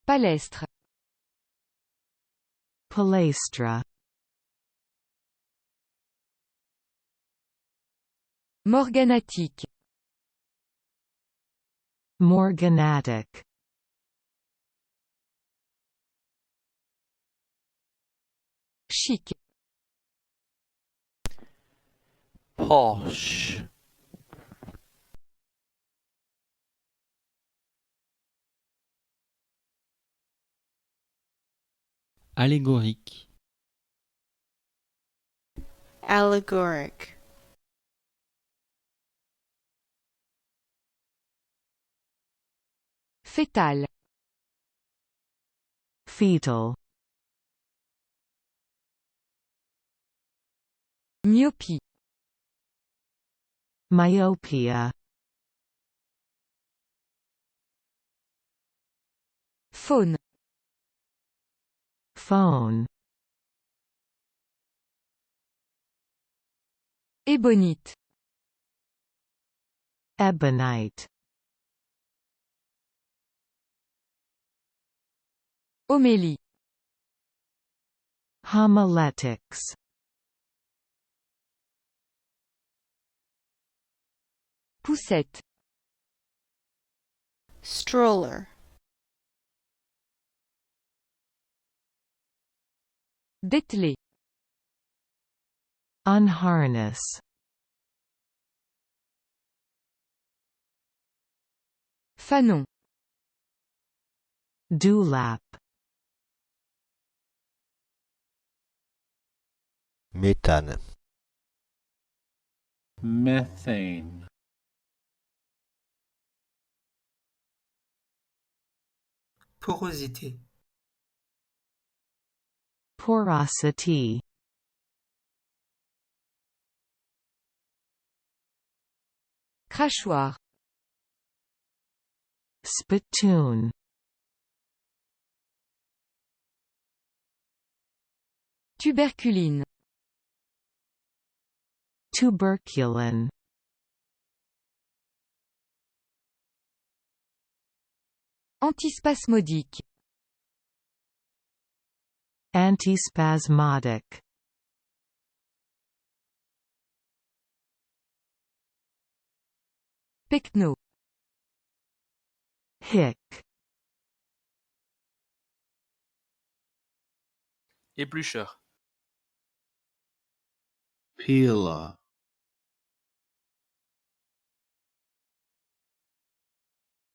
Palestre. Palestra. Morganatique. Morganatic. Chic. Posh. Allégorique. Allegoric. Fétal. Fetal. Myopie. Myopia. Faune. Phone. Ébonite. Ebonite. Homélie. Homiletics. Poussette. Stroller. Dételer. Unharness. Fanon. Dewlap. Méthane. Methane. Porosité. Porosity. Crachoir. Spittoon. Tuberculine. Tuberculin. Antispasmodique. Antispasmodic. Pecno. Hick. Éplucheur. Peeler.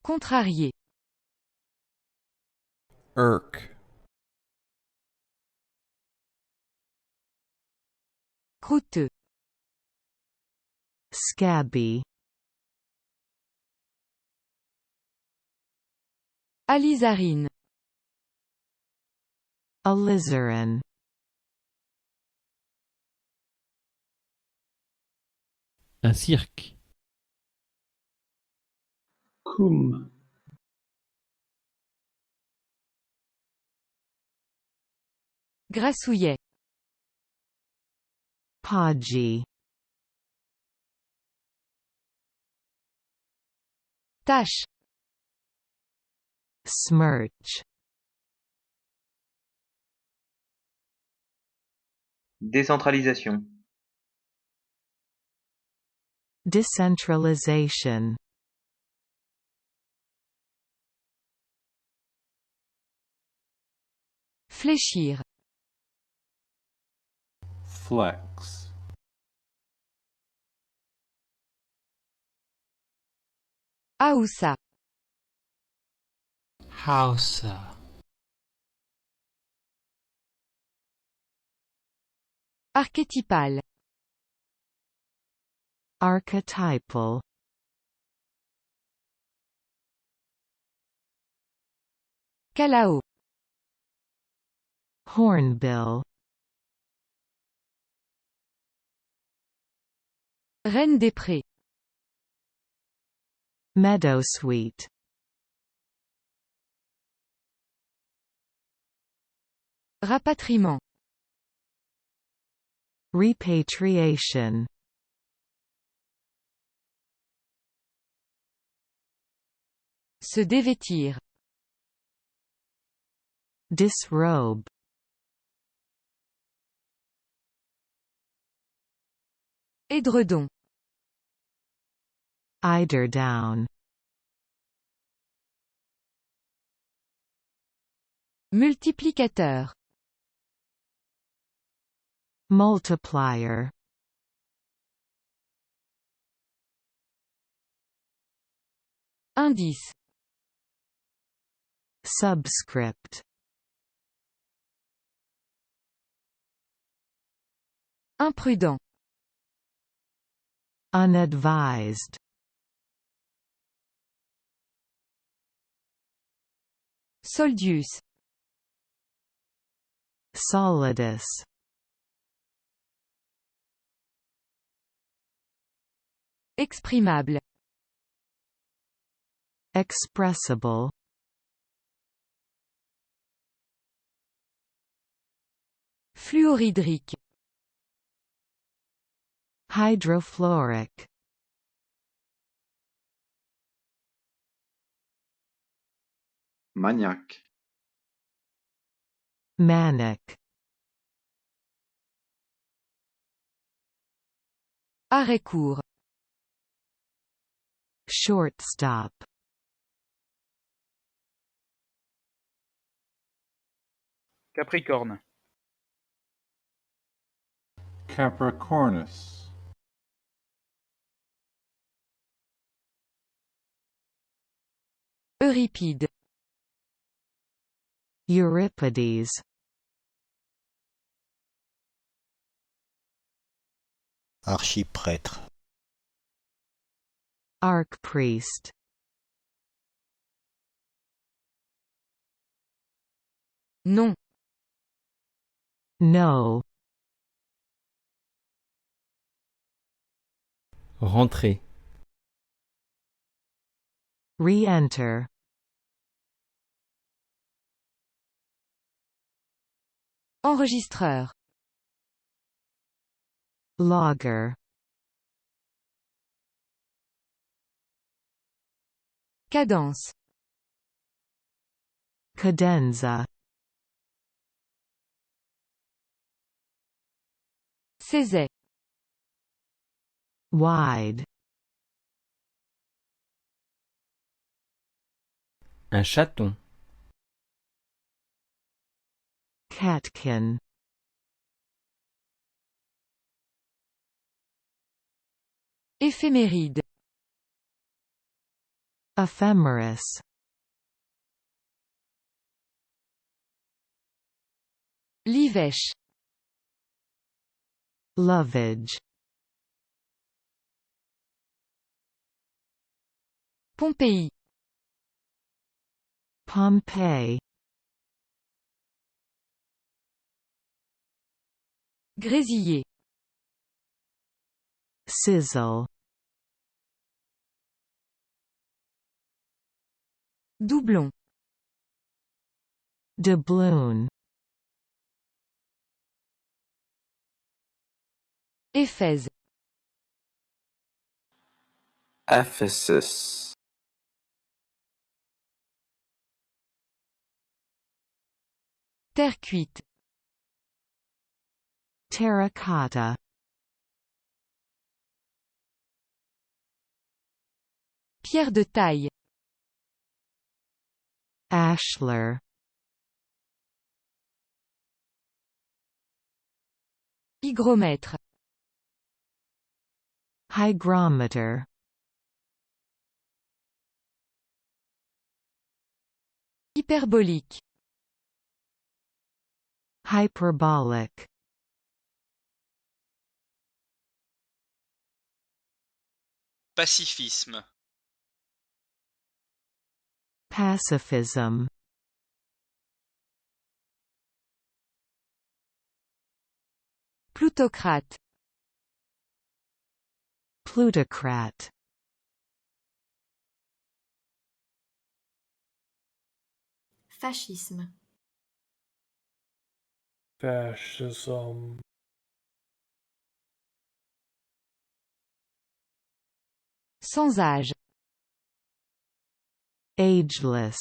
Contrarié. Irk. Croûteux. Scabby. Alizarine. Alizarin. Un cirque. Cum. Grassouillet. Podgy. Tache. Smirch. Décentralisation. Decentralization. Fléchir. Flex. Aoussa. Hausa. Archétypal. Archetypal. Calao. Hornbill. Reine des prés. Meadowsweet. Rapatriement. Repatriation. Se dévêtir. disrobe, Édredon. eiderdown, Multiplicateur. multiplier, Indice. subscript, Imprudent. unadvised, Soldius. solidus, Exprimable. expressible, Fluorhydrique. hydrofluoric, Maniaque. manic, Arrêt court. shortstop, Capricorne. Capricornus. Euripide. Euripides, archiprêtre, archpriest, Non. no, Rentrer. re-enter, Enregistreur. logger, Cadence. cadenza, Saiset. wide, Un chaton. catkin, Éphéméride. ephemeris, Livèche. lovage, Pompéi. Pompeii, Grésiller. sizzle, Doublon. doubloon, Éphèse. Ephesus. Terre cuite. terracotta, Pierre de taille. ashlar, Hygromètre. hygrometer, Hyperbolique. hyperbolic, Pacifisme. pacifism, Plutocrate. plutocrat, Fascisme. Fascism. Sans âge. ageless,